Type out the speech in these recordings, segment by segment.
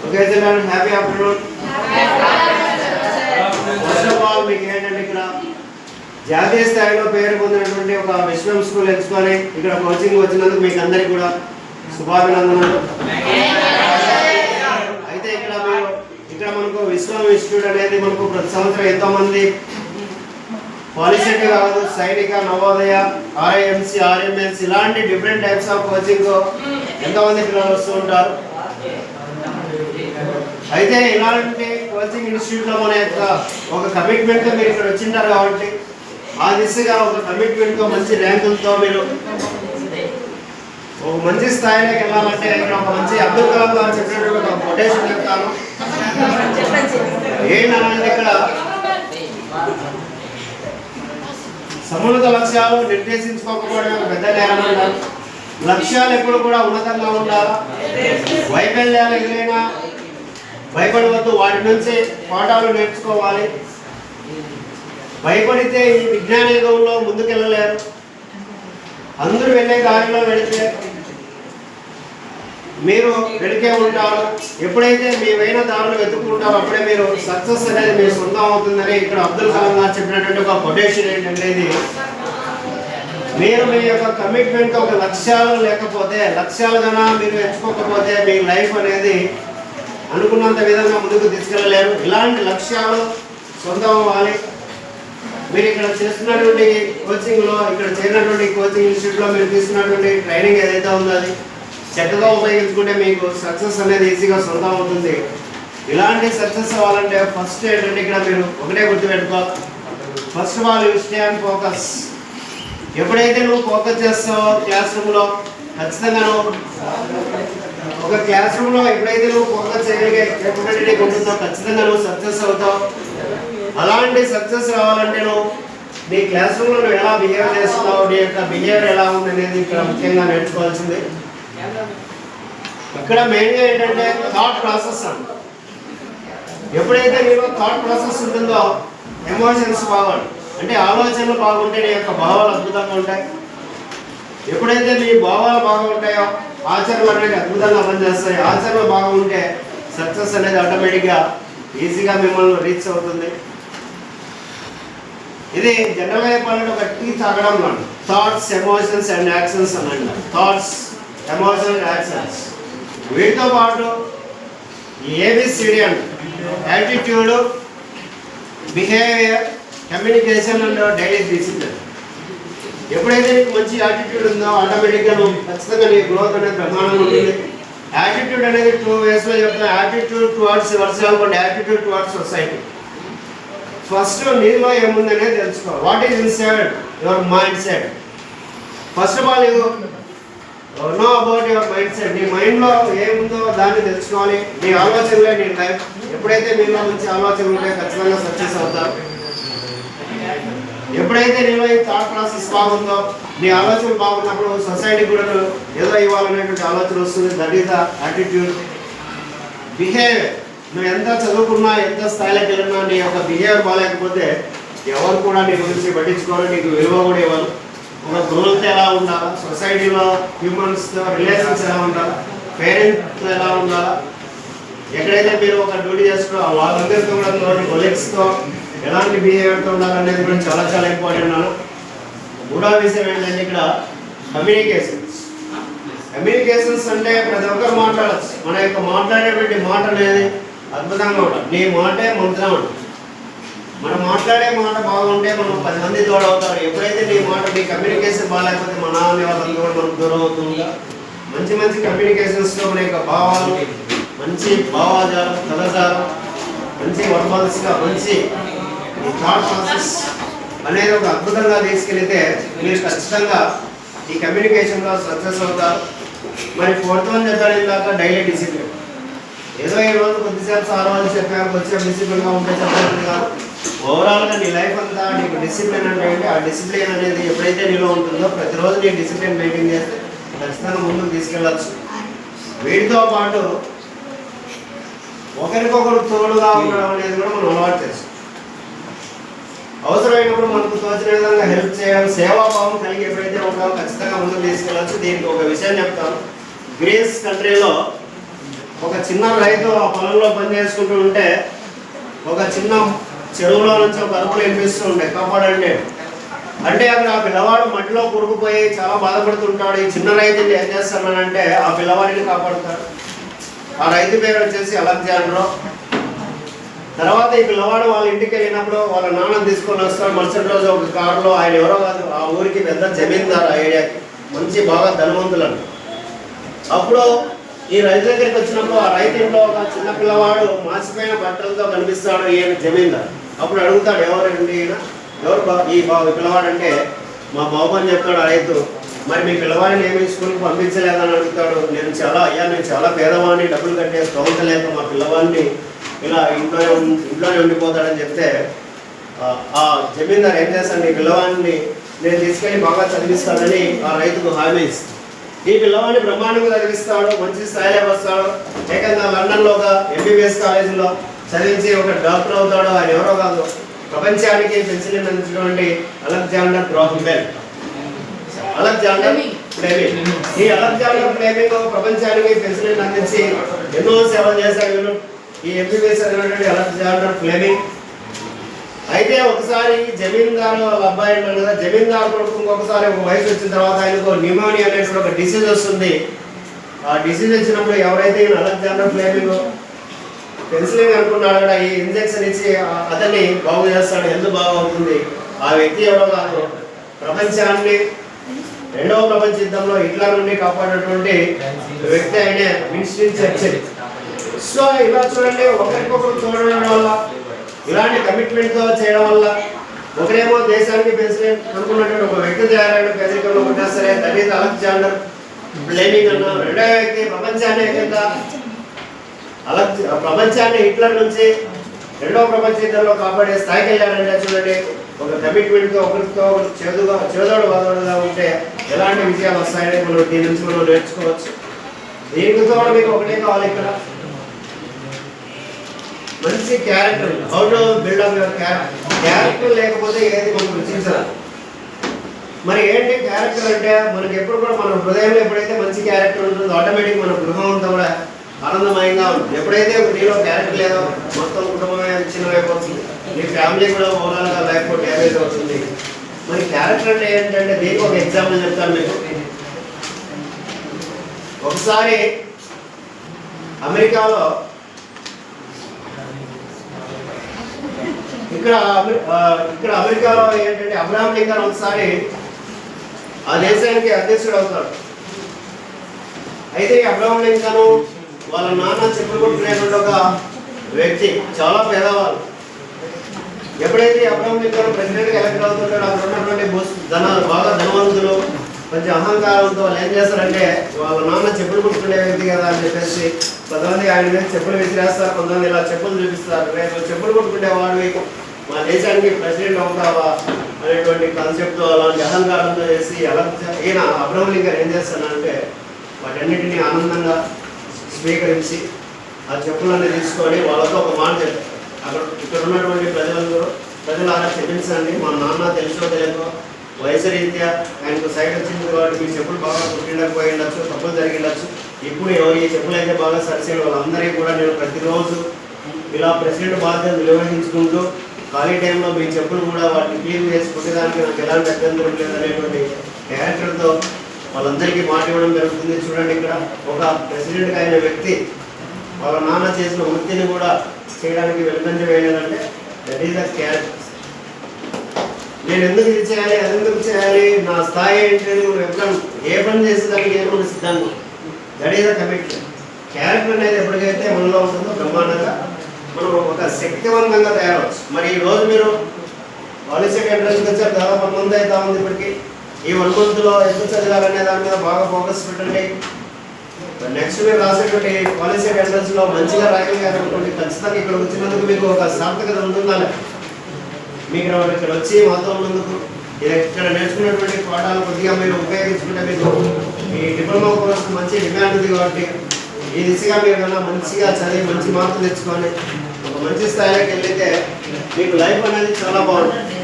Okay, children, happy afternoon. First of all, మీకు ఏంటంటే ఇక్కడ జాతీయ స్థాయిలో పేరు పొందినటువంటి ఒక విశ్వం స్కూల్ ఎంచుకొని ఇక్కడ కోచింగ్ వచ్చినందుకు మీకు అందరికీ కూడా శుభాభినందనలు. అయితే ఇక్కడ మనకు విశ్వం ఇన్స్టిట్యూట్ అనేది మనకు ప్రతి సంవత్సరం ఎంతోమంది పాలిసెట్ కాదు, సైనిక, నవోదయ, ఆర్ఐఎంసీ, ఆర్ఎంఎల్సీ ఇలాంటి డిఫరెంట్ టైప్స్ ఆఫ్ కోచింగ్ ఎంతోమంది పిల్లలు వస్తూ ఉంటారు. అయితే ఇలాంటి కోచింగ్ ఇన్స్టిట్యూట్లో మన యొక్క ఒక కమిట్మెంట్తో మీరు ఇక్కడ వచ్చింటారు కాబట్టి ఆ దిశగా ఒక కమిట్మెంట్తో మంచి ర్యాంకులతో మీరు ఒక మంచి స్థాయిలోకి వెళ్ళాలంటే ఇక్కడ ఒక మంచి అబ్దుల్ కలాం గారు చెప్పినటువంటి ఒక కొటేషన్ చెప్తాను. ఏంటంటే ఇక్కడ సమున్నత లక్ష్యాలు నిర్దేశించుకోకపోవడం ఒక పెద్ద నేరం అంటారు. లక్ష్యాలు ఎప్పుడు కూడా ఉన్నతంగా ఉండాలా. వైఫల్యాలు ఎదురైనా భయపడవద్దు, వాటి నుంచి పాఠాలు నేర్చుకోవాలి. భయపడితే ఈ విజ్ఞాన యుగంలో ముందుకెళ్ళలేరు. అందరూ వెళ్ళే దారిలో వెళితే మీరు వెళితే ఉంటారు. ఎప్పుడైతే మీవైన దారులు వెతుక్కుంటారో అప్పుడే మీరు సక్సెస్ అనేది మీ సొంతం అవుతుందని ఇక్కడ అబ్దుల్ కలాం గారు చెప్పినటువంటి ఒక కొటేషన్ ఏంటంటే ఇది మీరు మీ యొక్క కమిట్మెంట్ ఒక లక్ష్యాలు లేకపోతే, లక్ష్యాలు కన్నా మీరు ఎంచుకోకపోతే మీ లైఫ్ అనేది అనుకున్నంత విధంగా ముందుకు తీసుకెళ్ళలేరు. ఇలాంటి లక్ష్యాలు సొంతం అవ్వాలి. మీరు ఇక్కడ చేస్తున్నటువంటి కోచింగ్లో, ఇక్కడ చేరినటువంటి కోచింగ్ ఇన్స్టిట్యూట్లో మీరు తీసుకున్నటువంటి ట్రైనింగ్ ఏదైతే ఉందో అది చక్కగా ఉపయోగించుకుంటే మీకు సక్సెస్ అనేది ఈజీగా సొంతం అవుతుంది. ఇలాంటి సక్సెస్ అవ్వాలంటే ఫస్ట్ ఏంటంటే ఇక్కడ మీరు ఒకటే గుర్తుపెట్టుకోవాలి. First of all you stay and focus. ఎప్పుడైతే నువ్వు ఫోకస్ చేస్తావో క్లాస్ రూమ్లో ఖచ్చితంగా ఒక క్లాస్ రూమ్లో ఎప్పుడైతే నువ్వు ఫోకస్ చేయగలిగే కేపబిలిటీ ఉంటుందో ఖచ్చితంగా నువ్వు సక్సెస్ అవుతావు. అలాంటి సక్సెస్ రావాలంటే నువ్వు నీ క్లాస్ రూమ్లో నువ్వు ఎలా బిహేవ్ చేస్తున్నావు, నీ యొక్క బిహేవియర్ ఎలా ఉంది అనేది ఇక్కడ ముఖ్యంగా నేర్చుకోవాల్సింది. ఇక్కడ మెయిన్గా ఏంటంటే థాట్ ప్రాసెస్ అంట. ఎప్పుడైతే నీలో థాట్ ప్రాసెస్ ఉంటుందో ఎమోషన్స్ బాగుంటాయి, అంటే ఆలోచనలు బాగుంటే నీ యొక్క భావాలు అద్భుతంగా ఉంటాయి. ఎప్పుడైతే నీ భావాలు బాగుంటాయో ఆచరణలు అనేది అద్భుతంగా పనిచేస్తాయి. ఆచరణలు బాగుంటే సక్సెస్ అనేది ఆటోమేటిక్గా ఈజీగా మిమ్మల్ని రీచ్ అవుతుంది. ఇది జనరల్గా చెప్పాలంటే ఒక టీ తాగడం లాంటి థాట్స్, ఎమోషన్స్ అండ్ యాక్షన్స్ అనండి. థాట్స్, ఎమోషన్స్, యాక్షన్స్ వీటితో పాటు ఏబిసిడి అంటే attitude, behaviour, communication and daily discipline. ఎప్పుడైతే నీకు మంచి యాటిట్యూడ్ ఉందో ఆటోమేటిక్గా నువ్వు ఖచ్చితంగా నీ గ్రోత్ అనేది ప్రధానంగా ఉంటుంది. యాటిట్యూడ్ అనేది 2 వేస్లో చెప్తున్నా. Attitude towards your self and attitude towards society. First నీలో ఏముందనేది తెలుసుకో. What is inside your mind set. First of all you know about your mind set. నీ మైండ్లో ఏముందో దాన్ని తెలుసుకోవాలి. నీ ఆలోచనలే నీ లైఫ్. ఎప్పుడైతే నీలో మంచి ఆలోచనలు ఉంటే ఖచ్చితంగా సక్సెస్ అవుతావు. ఎప్పుడైతే నీలో ఈ థాట్ ప్రాసెస్ బాగుందో, నీ ఆలోచన బాగున్నప్పుడు సొసైటీ కూడా ఏదో ఇవ్వాలనేటువంటి ఆలోచన వస్తుంది. That is the attitude. Behaviour, నువ్వు ఎంత చదువుకున్నా, ఎంత స్థాయిలోకి వెళ్ళినా నీ యొక్క బిహేవియర్ బాగాలేకపోతే ఎవరు కూడా నీ గురించి పట్టించుకోవాలి, నీకు విలువ కూడా ఇవ్వాలి. ఒక గ్రోత్ ఎలా ఉండాలా, సొసైటీలో హ్యూమన్స్తో రిలేషన్స్ ఎలా ఉండాలా, పేరెంట్స్తో ఎలా ఉండాలా, ఎక్కడైతే మీరు ఒక డ్యూటీ చేస్తున్నారో వాళ్ళందరితో కూడా కొలీగ్స్తో ఎలాంటి బిహేవియర్తో ఉండాలనేది కూడా చాలా చాలా ఇంపార్టెంట్. మూడో విషయం ఏంటంటే ఇక్కడ కమ్యూనికేషన్స్. కమ్యూనికేషన్స్ అంటే ప్రతి ఒక్కరు మాట్లాడచ్చు. మన యొక్క మాట్లాడేటువంటి మాట అనేది అద్భుతంగా ఉంటుంది. నీ మాటే మంత్రం ఉంటుంది. మనం మాట్లాడే మాట బాగుంటే మనం 10 మంది తోడవుతారు. ఎప్పుడైతే నీ మాట, నీ కమ్యూనికేషన్ బాగాలేకపోతే మన అనే వాళ్ళందరూ కూడా మనకు దూరం అవుతుందా. మంచి మంచి కమ్యూనికేషన్స్లో మన యొక్క భావాలు, మంచి భావాజాలం, కథజాలం, మంచి వర్బల్స్గా మంచి ఈ థాట్ ప్రాసెస్ అనేది ఒక అద్భుతంగా తీసుకెళ్తే మీరు ఖచ్చితంగా ఈ కమ్యూనికేషన్లో సక్సెస్ అవుతారు. మరి 4th వన్ చెప్పారు ఇందాక డైలీ డిసిప్లిన్. ఏదో ఈ రోజు కొద్దిసేపు సార్ వాళ్ళు చెప్పారు, కొద్దిసేపు డిసిప్లిన్గా ఉంటే చెప్పలేదు కాదు. ఓవరాల్గా నీ లైఫ్ అంతా నీకు డిసిప్లిన్ అంటే ఏంటి, ఆ డిసిప్లిన్ అనేది ఎప్పుడైతే నీలో ఉంటుందో ప్రతిరోజు నీ డిసిప్లిన్ మెయింటైన్ చేస్తే ఖచ్చితంగా ముందుకు తీసుకెళ్ళచ్చు. వీటితో పాటు ఒకరికొకరు తోడుగా ఉండడం అనేది కూడా మనం అలవాటు చేస్తాం. అవసరమైనప్పుడు మనకు తోచిన విధంగా హెల్ప్ చేయడం, సేవాభావం కలిగి ఎప్పుడైతే ఉంటామో ఖచ్చితంగా ముందుకు తీసుకెళ్ళచ్చు. దీనికి ఒక విషయం చెప్తాను. గ్రీస్ కంట్రీలో ఒక చిన్న రైతు ఆ పొలంలో పని చేసుకుంటూ ఉంటే ఒక చిన్న చెరువులో నుంచి ఒక అరుపులు వినిపిస్తూ ఉంటాయి, కాపాడండి. అంటే అక్కడ ఆ పిల్లవాడు మట్టిలో కూరుకుపోయి చాలా బాధపడుతుంటాడు. ఈ చిన్న రైతుని ఏం చేస్తానంటే ఆ పిల్లవాడిని కాపాడుతాడు. ఆ రైతు పేరు వచ్చేసి అలెగ్జాండర్. తర్వాత ఈ పిల్లవాడు వాళ్ళ ఇంటికి వెళ్ళినప్పుడు వాళ్ళ నాన్నని తీసుకొని వస్తాడు. మరుసటి రోజు ఒక కారులో, ఆయన ఎవరో కాదు, ఆ ఊరికి పెద్ద జమీందారు, ఆ ఏరియాకి మంచి బాగా ధనవంతులను. అప్పుడు ఈ రైతు దగ్గరికి వచ్చినప్పుడు ఆ రైతు ఇంట్లో ఒక చిన్న పిల్లవాడు మాసిపోయిన బట్టలతో కనిపిస్తాడు. ఈయన జమీందారు అప్పుడు అడుగుతాడు, ఎవరండి ఈయన, ఎవరు ఈ పిల్లవాడు అంటే మా బాబు అని చెప్తాడు ఆ రైతు. మరి మీ పిల్లవాడిని ఏమి స్కూల్కి పంపించలేదని అడుగుతాడు. నేను చాలా పేదవాడిని, డబ్బులు కట్టే స్తోమత లేక మా పిల్లవాడిని ఇలా ఇంట్లోనే ఉండిపోతాడని చెప్తే ఆ జమీందారు ఏం చేస్తాడు, ఈ పిల్లవాడిని నేను తీసుకెళ్ళి బాగా చదివిస్తానని ఆ రైతుకు హామీ ఇస్తాడు. ఈ పిల్లవాడిని బ్రహ్మాండంగా చదివిస్తాడు, మంచి స్థాయిలో వస్తాడు. ఏకంగా లండన్లో ఒక ఎంబీబీఎస్ కాలేజీలో చదివించి ఒక డాక్టర్ అవుతాడు. ఆయన ఎవరో కాదు, ప్రపంచానికి పెన్సిలిన్ అందించినటువంటి Alexander Graham bell. Alexander Fleming. ఈ అలెగ్జాండర్ ఫ్లెమింగ్ ప్రపంచానికి పెన్సిలిన్ అందించి ఎన్నో సేవలు చేశాడు. ఈ ఎంబీబీఎస్ అయినటువంటి అలెగ్జాండర్ ఫ్లెమింగ్. అయితే ఒకసారి జమీందారు వాళ్ళ అబ్బాయి ఉంటాడు కదా, జమీందారు కొడుకు ఇంకొకసారి ఒక వయసు వచ్చిన తర్వాత ఆయనకు న్యూమోనియా అనేటువంటి ఒక డిసీజ్ వస్తుంది. ఆ డిసీజ్ వచ్చినప్పుడు ఎవరైతే అలెగ్జాండర్ ఫ్లెమింగ్ పెన్సిలిన్ అనుకున్నాడు కదా, ఈ ఇంజెక్షన్ ఇచ్చి అతన్ని బాగు చేస్తాడు, ఎందుకు బాగవుతుంది. ఆ వ్యక్తి ఎవరో కాదు, ప్రపంచాన్ని రెండవ ప్రపంచ యుద్ధంలో హిట్లర్ నుండి కాపాడినటువంటి వ్యక్తి అయిన విన్స్టన్ చర్చిల్. సో ఇలా చూడండి, ఒకరికొకరు చూడడం వల్ల, ఇలాంటి కమిట్మెంట్తో చేయడం వల్ల, ఒకరేమో దేశానికి పెన్సిలిన్ అనుకున్నటువంటి ఒక వ్యక్తి తయారైన పేదరికంలో ఉన్నా సరే, దట్ ఈస్ అలెగ్జాండర్ ఫ్లెమింగ్ అన్న. రెండో వ్యక్తి ప్రపంచాన్ని హిట్లర్ నుంచి రెండవ ప్రపంచ యుద్ధంలో కాపాడే స్థాయికి వెళ్ళాడంటే చూడండి, ఒక కమిట్మెంట్తో ఒకరితో చేదోడు వాదోడుగా ఉంటే ఎలాంటి విజయాలు వస్తాయని మనం దీని నుంచి మనం నేర్చుకోవచ్చు. దీనితో మీకు ఒకటే కావాలి, ఇక్కడ మంచి character, how to buildup your character లేకపోతే ఏది మనం రుచించదు. మరి ఏంటి క్యారెక్టర్ అంటే, మనకి ఎప్పుడు కూడా మన హృదయంలో ఎప్పుడైతే మంచి క్యారెక్టర్ ఉంటుందో ఆటోమేటిక్ మన గృహం అంతా కూడా ఆనందమయంగా ఉంటుంది. ఎప్పుడైతే నీలో క్యారెక్టర్ లేదో మొత్తం కుటుంబమే చిన్నమైపోతుంది, నీ ఫ్యామిలీ కూడా ఓవరాల్గా లైఫ్ డ్యామేజ్ అవుతుంది. మరి క్యారెక్టర్ అంటే ఏంటంటే, దీనికి ఒక ఎగ్జాంపుల్ చెప్తాను మీకు. ఒకసారి అమెరికాలో ఇక్కడ అమెరికాలో ఏంటంటే అబ్రహాం లింకన్ ఒకసారి ఆ దేశానికి అధ్యక్షుడు అవుతాడు. అయితే అబ్రహాం లింకన్ వాళ్ళ నాన్న చెప్పులు కొట్టుకునేటువంటి ఒక వ్యక్తి, చాలా పేదవాళ్ళు. ఎప్పుడైతే అబ్రహాం లింకన్ ప్రెసిడెంట్గా ఎలక్ట్ అవుతుంటాడో అక్కడ ఉన్నటువంటి బాగా ధనవంతులు కొంచెం అహంకారంతో వాళ్ళు ఏం చేస్తారంటే, వాళ్ళ నాన్న చెప్పులు కొట్టుకునే వ్యక్తి కదా అని చెప్పేసి కొంతమంది ఆయన మీద చెప్పులు విసిరేస్తారు, కొంతమంది ఇలా చెప్పులు చూపిస్తారు. రేపు చెప్పులు కొట్టుకునే వాడివి మా దేశానికి ప్రెసిడెంట్ అవుతావా అనేటువంటి కాన్సెప్ట్తో అలాంటి అహంకారంతో చేసి ఈయన అబ్రహాం లింకన్ ఏం చేస్తానంటే, వాటన్నిటినీ ఆనందంగా స్వీకరించి ఆ చెప్పులన్నీ తీసుకొని వాళ్ళతో ఒక మాట చెప్తారు. ఇక్కడ ఉన్నటువంటి ప్రజలారా క్షమించండి, మా నాన్న తెలుసో తెలియదో వయసు రీత్యా ఆయనకు సైడ్ వచ్చింది కాబట్టి మీ చెప్పులు బాగా కుట్టిండకపోయి ఉండొచ్చు, తప్పులు జరిగిండొచ్చు. ఇప్పుడు ఈ చెప్పులు అయితే బాగా సరిచేయడం వాళ్ళందరికీ కూడా నేను ప్రతిరోజు ఇలా ప్రెసిడెంట్ బాధ్యతలు నిర్వహించుకుంటూ ఖాళీ టైంలో మీ చెప్పులు కూడా వాటిని క్లీన్ చేసి కుట్టేదానికి నాకు ఎలాంటి అభ్యంతరం లేదనేటువంటి క్యారెక్టర్తో వాళ్ళందరికీ మాట ఇవ్వడం జరుగుతుంది. చూడండి, ఇక్కడ ఒక ప్రెసిడెంట్ అయిన వ్యక్తి వాళ్ళ నాన్న చేసిన వృత్తిని కూడా చేయడానికి వెనుకంజ వేయాలంటే దట్ ఈస్ ద క్యారెక్టర్. నేను ఎందుకు ఇది చేయాలి, అది ఎందుకు చేయాలి, నా స్థాయి ఏంటి, ఏ పని చేసేదానికి ఏమన్నా సిద్ధాంతం, that is the commitment. Character అనేది ఎప్పటికైతే మనలో ఉంటుందో బ్రహ్మాండంగా మనం ఒక శక్తివంతంగా తయారవచ్చు. మరి ఈ రోజు మీరు పాలిసెట్ ఎంట్రన్స్కి వచ్చారు, దాదాపు 1 month అవుతా ఉంది. ఇప్పటికీ ఈ 1 monthలో ఎందుకు చదివాలనే దాని మీద బాగా ఫోకస్ పెట్టండి. నెక్స్ట్ మీరు రాసేటువంటి పాలిసెట్ ఎంట్రన్స్లో మంచిగా రాయగలిగారనుకోండి, ఖచ్చితంగా ఇక్కడ వచ్చినందుకు మీకు ఒక సార్థకత ఉంటుందా. మీకు ఇక్కడ వచ్చి మాతో ఉన్నందుకు, ఇక్కడ నేర్చుకున్నటువంటి పాఠాలు కొద్దిగా మీరు ఉపయోగించుకుంటే మీకు ఈ డిప్లొమా కోర్స్ మంచి డిమాండ్ ఉంది. కాబట్టి ఈ దిశగా మీరు కన్నా మంచిగా చదివి మంచి మార్కులు తెచ్చుకొని ఒక మంచి స్థాయిలోకి వెళ్ళితే మీకు లైఫ్ అనేది చాలా బాగుంటుంది.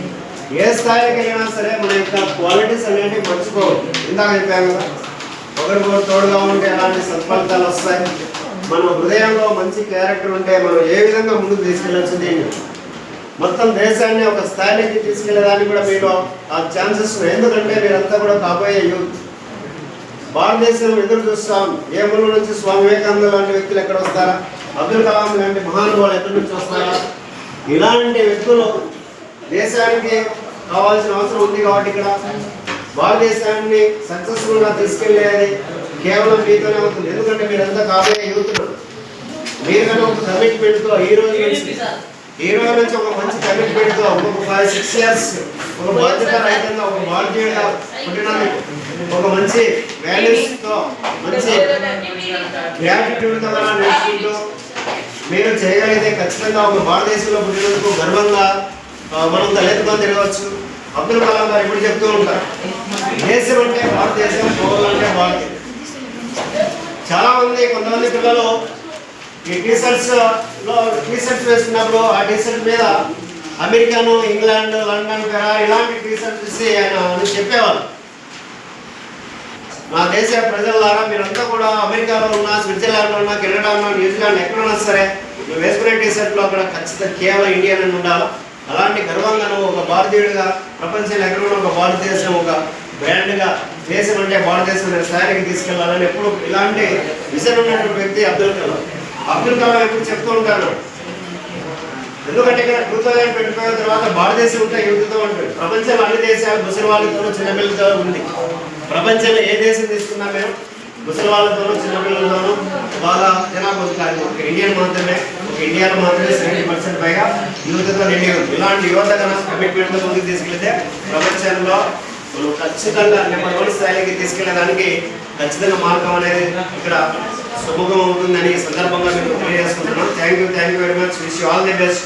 ఏ స్థాయిలోకి వెళ్ళినా సరే మన యొక్క క్వాలిటీస్ అనేవి మర్చిపోవద్దు. ఇందాక చెప్పాను కదా, ఒకరికొకరు తోడుగా ఉంటే ఎలాంటి సత్ఫలితాలు వస్తాయి. మన హృదయంలో మంచి క్యారెక్టర్ ఉంటే మనం ఏ విధంగా ముందుకు తీసుకెళ్ళచ్చు దీన్ని మొత్తం దేశాన్ని ఒక స్థాయికి తీసుకెళ్లేదానికి కూడా మీరు ఆ ఛాన్సెస్ ఎందుకంటే మీరంతా కూడా కాబోయే యూత్. భారతదేశం ఎదురు చూస్తాం ఏ మూల నుంచి స్వామి వివేకానంద లాంటి వ్యక్తులు ఎక్కడ వస్తారా, అబ్దుల్ కలాం లాంటి మహానుభావులు ఎక్కడి నుంచి వస్తారా. ఇలాంటి వ్యక్తులు దేశానికి కావాల్సిన అవసరం ఉంది కాబట్టి ఇక్కడ భారతదేశాన్ని సక్సెస్ఫుల్గా తీసుకెళ్లేది కేవలం మీతోనే అవుతుంది. ఎందుకంటే మీరంతా కాబోయే యూత్లు. మీరు కన్నా ఒక కమిట్మెంట్తో ఈ రోజు నుంచి ఒక మంచి కమిట్మెంట్తో ఒక 5-6 ఇయర్స్ ఒక బాధ్యత రహితంగా ఒక బాధ్యతగా పుట్టినందుకు ఒక మంచి వాల్యూస్తో మంచి గ్రాటిట్యూడ్తో నేర్చుకుంటూ మీరు చేయగలిగితే ఖచ్చితంగా ఒక భారతదేశంలో పుట్టినందుకు గర్వంగా మనం తలెత్తుకొని తిరగవచ్చు. అబ్దుల్ కలాం గారు ఎప్పుడు చెప్తూ ఉంటారు, దేశం అంటే భారతదేశం, పౌరులు అంటే భారతీయులు. చాలామంది కొంతమంది పిల్లలు ఈ టీషర్ట్స్ వేసుకున్నప్పుడు ఆ టీషర్ట్ మీద అమెరికాను, ఇంగ్లాండ్, లండన్, ఫెరారీ ఇలాంటి టీషర్ట్స్ ఇచ్చి ఆయన చెప్పేవాళ్ళు. నా దేశ ప్రజలారా మీరంతా కూడా అమెరికాలో ఉన్నా, స్విట్జర్లాండ్లో ఉన్నా, కెనడా ఉన్నా, న్యూజిలాండ్ ఎక్కడున్నా సరే నువ్వు వేసుకునే టీషర్ట్లో అక్కడ ఖచ్చితంగా కేవలం ఇండియన్ అని ఉండాలి. అలాంటి గర్వంగా నువ్వు ఒక భారతీయుడిగా ప్రపంచంలో ఎక్కడున్నా ఒక భారతదేశం ఒక బ్రాండ్గా దేశం అంటే భారతదేశం స్థాయికి తీసుకెళ్లాలని ఎప్పుడు ఇలాంటి విజన్ ఉన్నటువంటి వ్యక్తి అబ్దుల్ కలాం. అబ్దుల్ కలాం ఎప్పుడు చెప్తూ ఉంటాను, ఎందుకంటే ఇక్కడ 2025 తర్వాత భారతదేశం ఉంటే యువతతో ఉంటుంది. ప్రపంచంలో అన్ని దేశాలు ముసలి వాళ్ళతోనూ చిన్నపిల్లలతో ఉంది. ప్రపంచంలో ఏ దేశం తీసుకున్నా మేము ముసలి వాళ్ళతోనూ చిన్నపిల్లలతోనూ బాగా జనాభా ఉంది. ఒక ఇండియాలో మాత్రమే 70% పైగా యువతతో నిండి ఉంది. ఇలాంటి యువత కన్నా కమిట్మెంట్తో ముందుకు తీసుకెళ్తే ప్రపంచంలో ఖచ్చితంగా నెంబర్ 1 స్థాయికి తీసుకెళ్లేదానికి ఖచ్చితంగా మార్గం అనేది ఇక్కడ సుముఖం అవుతుందని ఈ సందర్భంగా మేము తెలియజేసుకుంటున్నాం. Thank you very much. Wish you all the best.